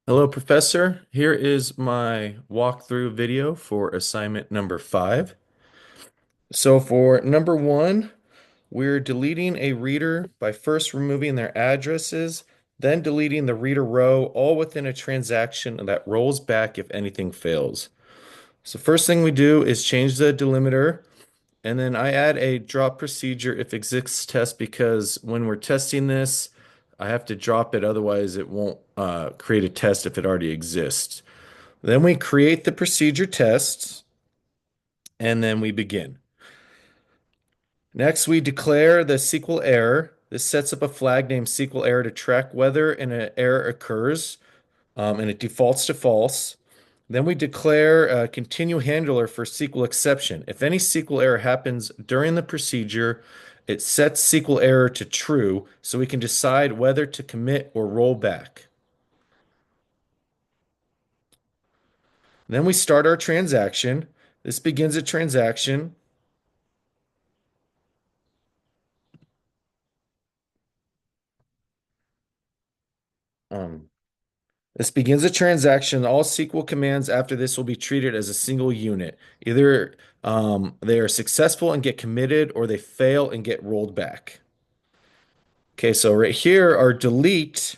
Hello, Professor. Here is my walkthrough video for assignment number 5. So for number 1, we're deleting a reader by first removing their addresses, then deleting the reader row, all within a transaction that rolls back if anything fails. So first thing we do is change the delimiter, and then I add a drop procedure if exists test because when we're testing this, I have to drop it, otherwise it won't create a test if it already exists. Then we create the procedure tests, and then we begin. Next, we declare the SQL error. This sets up a flag named SQL error to track whether an error occurs, and it defaults to false. Then we declare a continue handler for SQL exception. If any SQL error happens during the procedure, it sets SQL error to true, so we can decide whether to commit or roll back. Then we start our transaction. This begins a transaction. Um, This begins a transaction. All SQL commands after this will be treated as a single unit. Either they are successful and get committed, or they fail and get rolled back. Okay, so right here are delete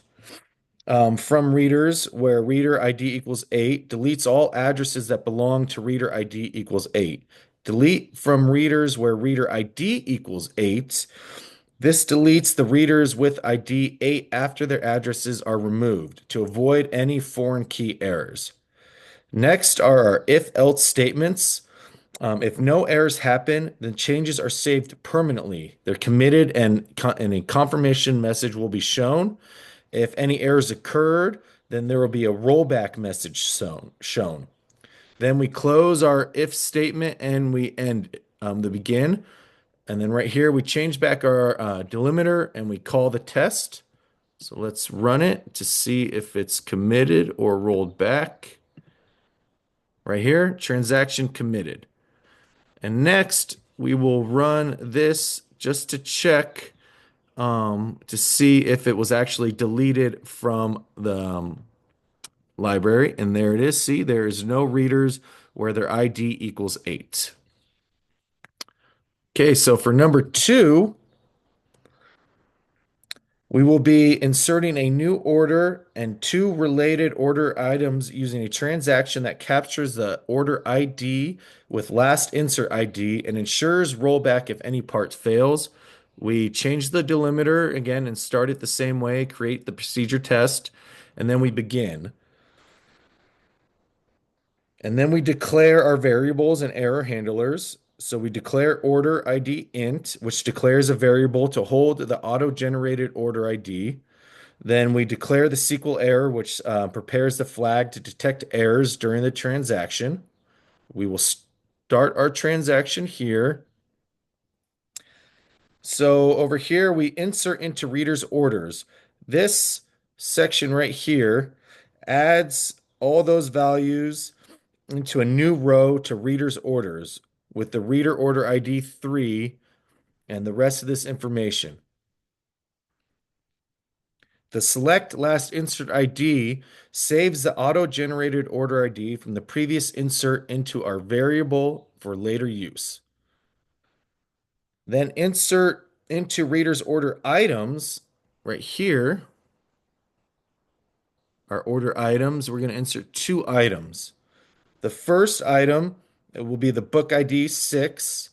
from readers where reader ID equals 8, deletes all addresses that belong to reader ID equals 8. Delete from readers where reader ID equals 8. This deletes the readers with ID 8 after their addresses are removed to avoid any foreign key errors. Next are our if-else statements. If no errors happen, then changes are saved permanently. They're committed and a confirmation message will be shown. If any errors occurred, then there will be a rollback message shown. Then we close our if statement and we end the begin. And then right here, we change back our delimiter and we call the test. So let's run it to see if it's committed or rolled back. Right here, transaction committed. And next, we will run this just to check to see if it was actually deleted from the library. And there it is. See, there is no readers where their ID equals 8. Okay, so for number 2, we will be inserting a new order and two related order items using a transaction that captures the order ID with last insert ID and ensures rollback if any part fails. We change the delimiter again and start it the same way, create the procedure test, and then we begin. And then we declare our variables and error handlers. So we declare order ID int, which declares a variable to hold the auto-generated order ID. Then we declare the SQL error, which prepares the flag to detect errors during the transaction. We will start our transaction here. So over here, we insert into readers orders. This section right here adds all those values into a new row to readers orders with the reader order ID 3 and the rest of this information. The select last insert ID saves the auto-generated order ID from the previous insert into our variable for later use. Then insert into reader's order items right here. Our order items, we're going to insert two items. The first item, it will be the book ID 6,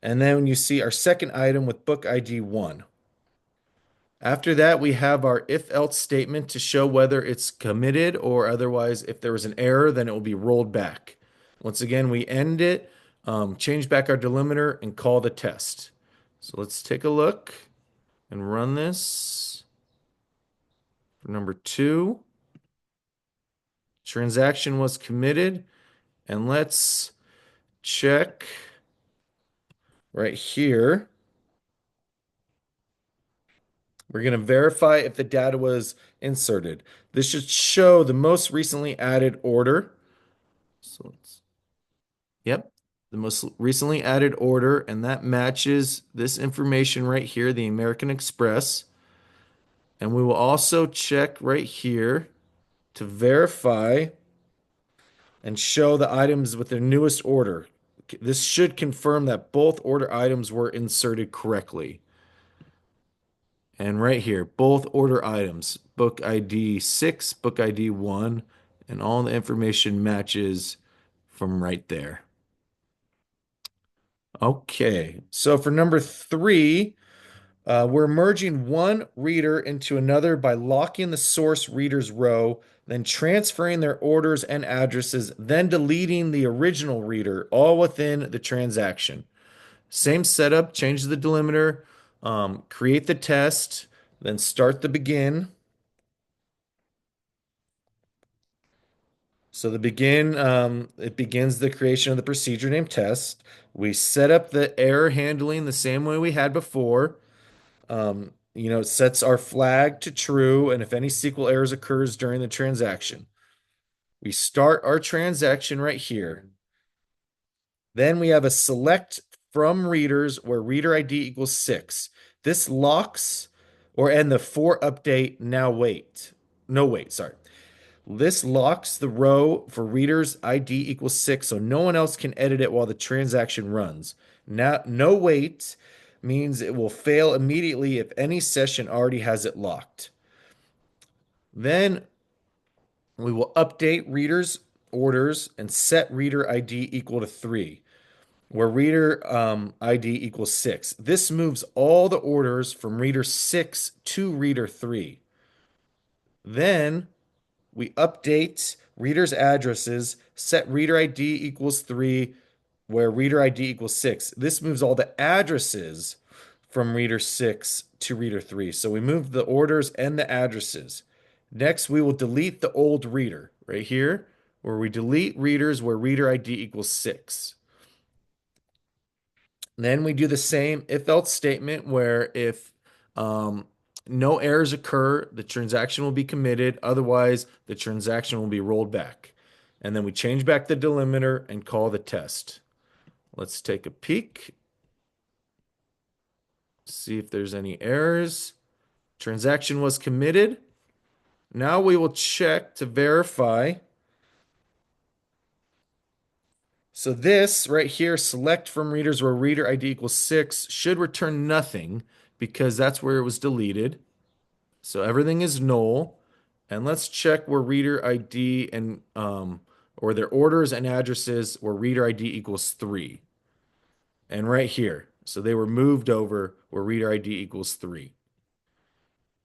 and then you see our second item with book ID 1. After that, we have our if-else statement to show whether it's committed or otherwise, if there was an error, then it will be rolled back. Once again, we end it, change back our delimiter, and call the test. So let's take a look and run this for number 2. Transaction was committed, and let's check right here. We're going to verify if the data was inserted. This should show the most recently added order. So yep, the most recently added order, and that matches this information right here, the American Express. And we will also check right here to verify and show the items with their newest order. This should confirm that both order items were inserted correctly. And right here, both order items, book ID 6, book ID 1, and all the information matches from right there. Okay, so for number three, we're merging one reader into another by locking the source reader's row, then transferring their orders and addresses, then deleting the original reader, all within the transaction. Same setup, change the delimiter, create the test, then start the begin. So the begin, it begins the creation of the procedure named test. We set up the error handling the same way we had before. It sets our flag to true, and if any SQL errors occurs during the transaction, we start our transaction right here. Then we have a select from readers where reader ID equals 6. This locks, and the for update now wait. No, wait, sorry. This locks the row for reader's ID equals 6, so no one else can edit it while the transaction runs. Now, no wait means it will fail immediately if any session already has it locked. Then we will update reader's orders and set reader ID equal to 3, where reader ID equals 6. This moves all the orders from reader 6 to reader 3. Then we update readers' addresses, set reader ID equals 3, where reader ID equals 6. This moves all the addresses from reader 6 to reader 3. So we move the orders and the addresses. Next, we will delete the old reader right here, where we delete readers where reader ID equals 6. Then we do the same if else statement where if no errors occur, the transaction will be committed. Otherwise, the transaction will be rolled back. And then we change back the delimiter and call the test. Let's take a peek. See if there's any errors. Transaction was committed. Now we will check to verify. So this right here, select from readers where reader ID equals 6, should return nothing because that's where it was deleted. So everything is null. And let's check where reader ID and or their orders and addresses where reader ID equals 3. And right here. So they were moved over where reader ID equals 3.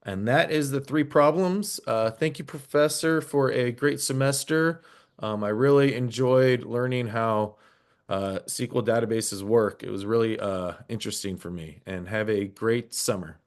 And that is the three problems. Thank you, Professor, for a great semester. I really enjoyed learning how SQL databases work. It was really interesting for me. And have a great summer.